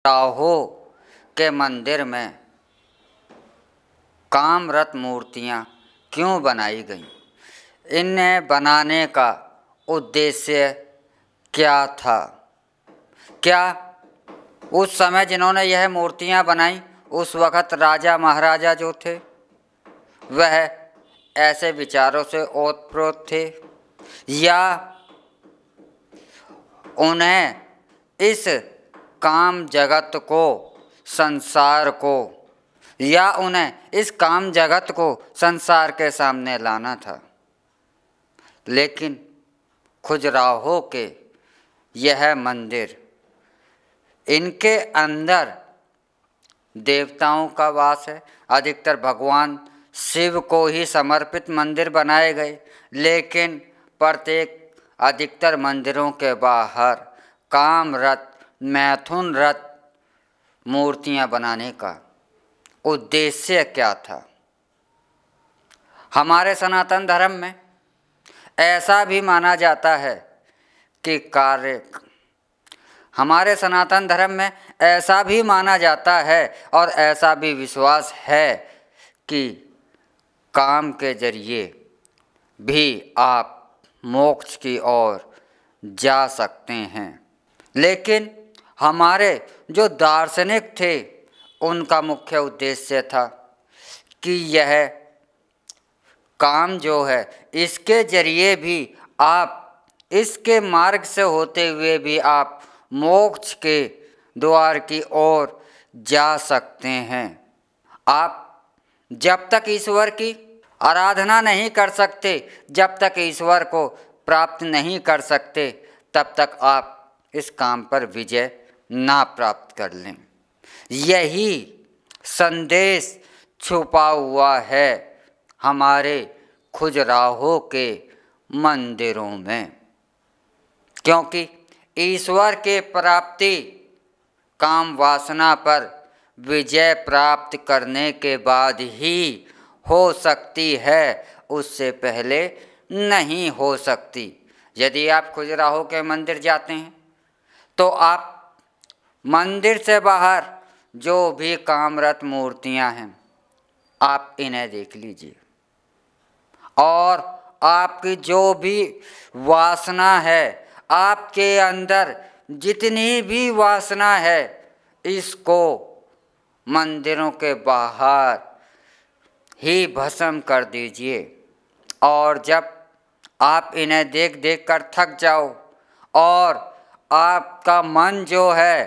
खजुराहो के मंदिर में कामरत मूर्तियाँ क्यों बनाई गईं? इन्हें बनाने का उद्देश्य क्या था? क्या उस समय जिन्होंने यह मूर्तियाँ बनाई उस वक़्त राजा महाराजा जो थे वह ऐसे विचारों से ओतप्रोत थे, या उन्हें इस काम जगत को, संसार को, या उन्हें इस काम जगत को संसार के सामने लाना था? लेकिन खजुराहो के यह मंदिर, इनके अंदर देवताओं का वास है। अधिकतर भगवान शिव को ही समर्पित मंदिर बनाए गए, लेकिन प्रत्येक अधिकतर मंदिरों के बाहर कामरत, मैथुनरत मूर्तियां बनाने का उद्देश्य क्या था? हमारे सनातन धर्म में ऐसा भी माना जाता है कि हमारे सनातन धर्म में ऐसा भी माना जाता है और ऐसा भी विश्वास है कि काम के जरिए भी आप मोक्ष की ओर जा सकते हैं। लेकिन हमारे जो दार्शनिक थे उनका मुख्य उद्देश्य था कि यह काम जो है इसके जरिए भी आप, इसके मार्ग से होते हुए भी आप मोक्ष के द्वार की ओर जा सकते हैं। आप जब तक ईश्वर की आराधना नहीं कर सकते, जब तक ईश्वर को प्राप्त नहीं कर सकते, तब तक आप इस काम पर विजय ना प्राप्त कर लें। यही संदेश छुपा हुआ है हमारे खजुराहो के मंदिरों में, क्योंकि ईश्वर के प्राप्ति काम वासना पर विजय प्राप्त करने के बाद ही हो सकती है, उससे पहले नहीं हो सकती। यदि आप खजुराहो के मंदिर जाते हैं तो आप मंदिर से बाहर जो भी कामरत मूर्तियां हैं आप इन्हें देख लीजिए, और आपकी जो भी वासना है, आपके अंदर जितनी भी वासना है, इसको मंदिरों के बाहर ही भस्म कर दीजिए। और जब आप इन्हें देख देख कर थक जाओ और आपका मन जो है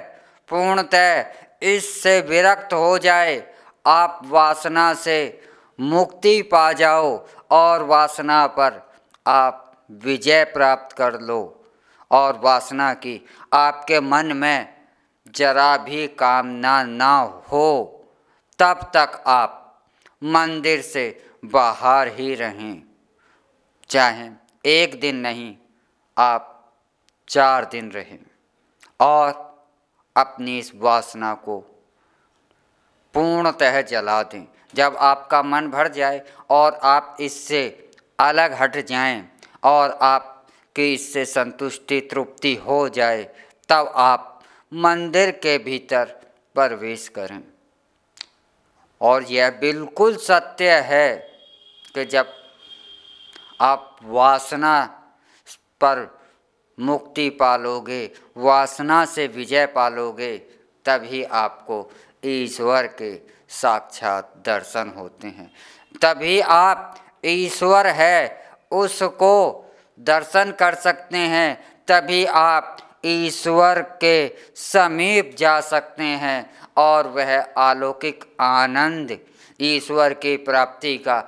पूर्णतः इससे विरक्त हो जाए, आप वासना से मुक्ति पा जाओ और वासना पर आप विजय प्राप्त कर लो, और वासना की आपके मन में जरा भी कामना ना हो, तब तक आप मंदिर से बाहर ही रहें। चाहे एक दिन नहीं, आप 4 दिन रहें और अपनी इस वासना को पूर्णतः जला दें। जब आपका मन भर जाए और आप इससे अलग हट जाएं और आपकी इससे संतुष्टि तृप्ति हो जाए, तब आप मंदिर के भीतर प्रवेश करें। और यह बिल्कुल सत्य है कि जब आप वासना पर मुक्ति पालोगे, वासना से विजय पालोगे, तभी आपको ईश्वर के साक्षात दर्शन होते हैं। तभी आप ईश्वर है उसको दर्शन कर सकते हैं, तभी आप ईश्वर के समीप जा सकते हैं और वह अलौकिक आनंद ईश्वर की प्राप्ति का,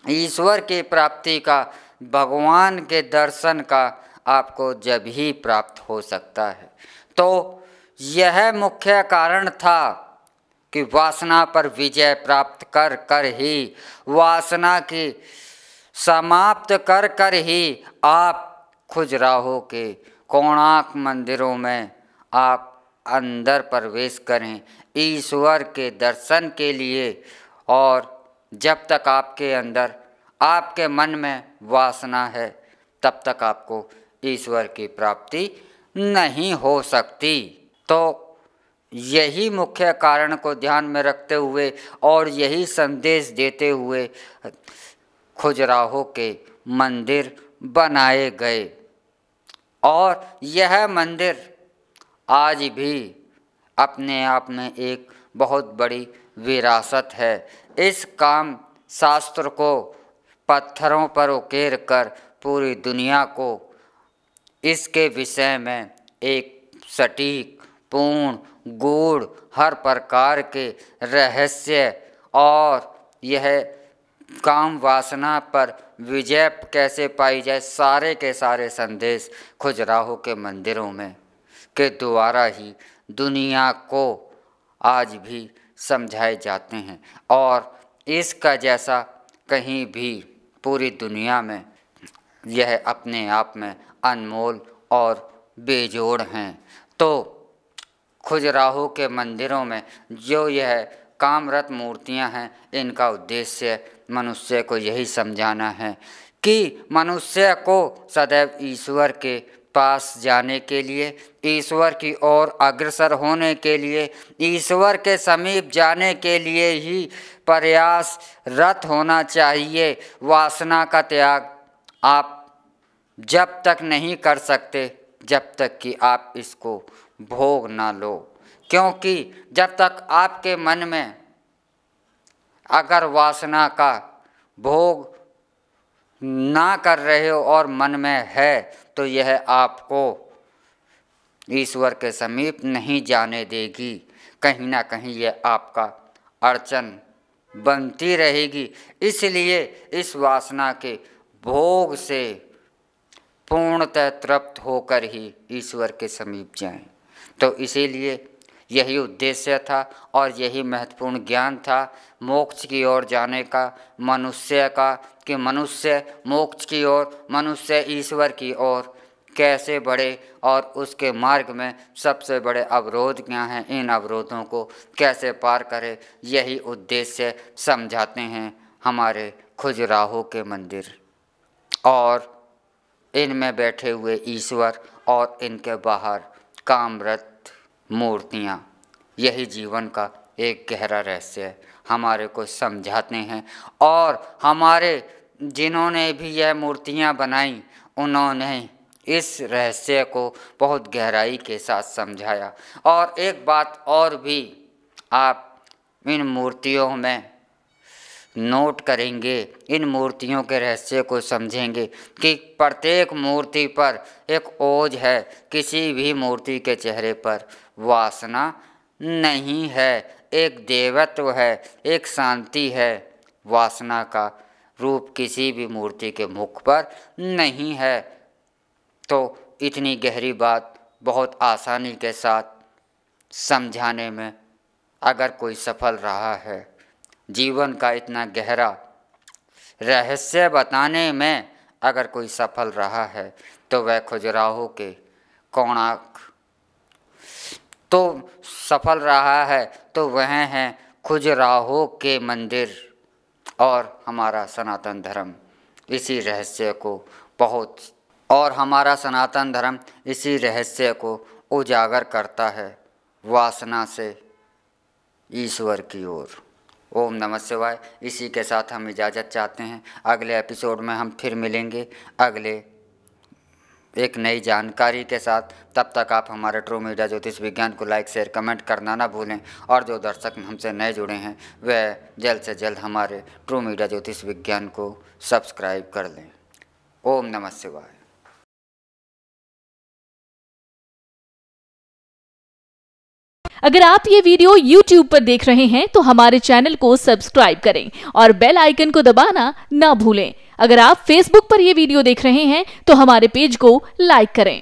ईश्वर की प्राप्ति का, भगवान के दर्शन का आपको जब ही प्राप्त हो सकता है। तो यह मुख्य कारण था कि वासना पर विजय प्राप्त कर कर ही, वासना की समाप्त कर कर ही आप खजुराहो के कोणार्क मंदिरों में आप अंदर प्रवेश करें ईश्वर के दर्शन के लिए। और जब तक आपके अंदर, आपके मन में वासना है, तब तक आपको ईश्वर की प्राप्ति नहीं हो सकती। तो यही मुख्य कारण को ध्यान में रखते हुए और यही संदेश देते हुए खजुराहो के मंदिर बनाए गए और यह मंदिर आज भी अपने आप में एक बहुत बड़ी विरासत है। इस काम शास्त्र को पत्थरों पर उकेर कर पूरी दुनिया को इसके विषय में एक सटीक, पूर्ण, गूढ़, हर प्रकार के रहस्य और यह काम वासना पर विजय कैसे पाई जाए, सारे के सारे संदेश खजुराहो के मंदिरों में के द्वारा ही दुनिया को आज भी समझाए जाते हैं और इसका जैसा कहीं भी पूरी दुनिया में यह अपने आप में अनमोल और बेजोड़ हैं। तो खजुराहो के मंदिरों में जो यह कामरत मूर्तियां हैं, इनका उद्देश्य मनुष्य को यही समझाना है कि मनुष्य को सदैव ईश्वर के पास जाने के लिए, ईश्वर की ओर अग्रसर होने के लिए, ईश्वर के समीप जाने के लिए ही प्रयासरत होना चाहिए। वासना का त्याग आप जब तक नहीं कर सकते जब तक कि आप इसको भोग ना लो, क्योंकि जब तक आपके मन में अगर वासना का भोग ना कर रहे हो और मन में है तो यह आपको ईश्वर के समीप नहीं जाने देगी। कहीं ना कहीं यह आपका अड़चन बनती रहेगी। इसलिए इस वासना के भोग से पूर्णतः तृप्त होकर ही ईश्वर के समीप जाएं। तो इसीलिए यही उद्देश्य था और यही महत्वपूर्ण ज्ञान था मोक्ष की ओर जाने का मनुष्य का, कि मनुष्य मोक्ष की ओर, मनुष्य ईश्वर की ओर कैसे बढ़े और उसके मार्ग में सबसे बड़े अवरोध क्या हैं, इन अवरोधों को कैसे पार करे, यही उद्देश्य समझाते हैं हमारे खजुराहो के मंदिर और इनमें बैठे हुए ईश्वर और इनके बाहर कामरत मूर्तियाँ। यही जीवन का एक गहरा रहस्य है, हमारे को समझाते हैं। और हमारे जिन्होंने भी यह मूर्तियाँ बनाई उन्होंने इस रहस्य को बहुत गहराई के साथ समझाया। और एक बात और भी आप इन मूर्तियों में नोट करेंगे, इन मूर्तियों के रहस्य को समझेंगे कि प्रत्येक मूर्ति पर एक ओज है। किसी भी मूर्ति के चेहरे पर वासना नहीं है, एक देवत्व है, एक शांति है। वासना का रूप किसी भी मूर्ति के मुख पर नहीं है। तो इतनी गहरी बात बहुत आसानी के साथ समझाने में अगर कोई सफल रहा है, जीवन का इतना गहरा रहस्य बताने में अगर कोई सफल रहा है, तो वह खजुराहो के कोणार्क तो सफल रहा है, तो वह हैं खजुराहो के मंदिर और हमारा सनातन धर्म इसी रहस्य को बहुत, और हमारा सनातन धर्म इसी रहस्य को उजागर करता है, वासना से ईश्वर की ओर। ओम नमः शिवाय। इसी के साथ हम इजाज़त चाहते हैं। अगले एपिसोड में हम फिर मिलेंगे अगले एक नई जानकारी के साथ। तब तक आप हमारे ट्रू मीडिया ज्योतिष विज्ञान को लाइक, शेयर, कमेंट करना ना भूलें। और जो दर्शक हमसे नए जुड़े हैं वह जल्द से जल्द हमारे ट्रू मीडिया ज्योतिष विज्ञान को सब्सक्राइब कर लें। ओम नमः शिवाय। अगर आप ये वीडियो YouTube पर देख रहे हैं तो हमारे चैनल को सब्सक्राइब करें और बेल आइकन को दबाना ना भूलें। अगर आप Facebook पर ये वीडियो देख रहे हैं तो हमारे पेज को लाइक करें।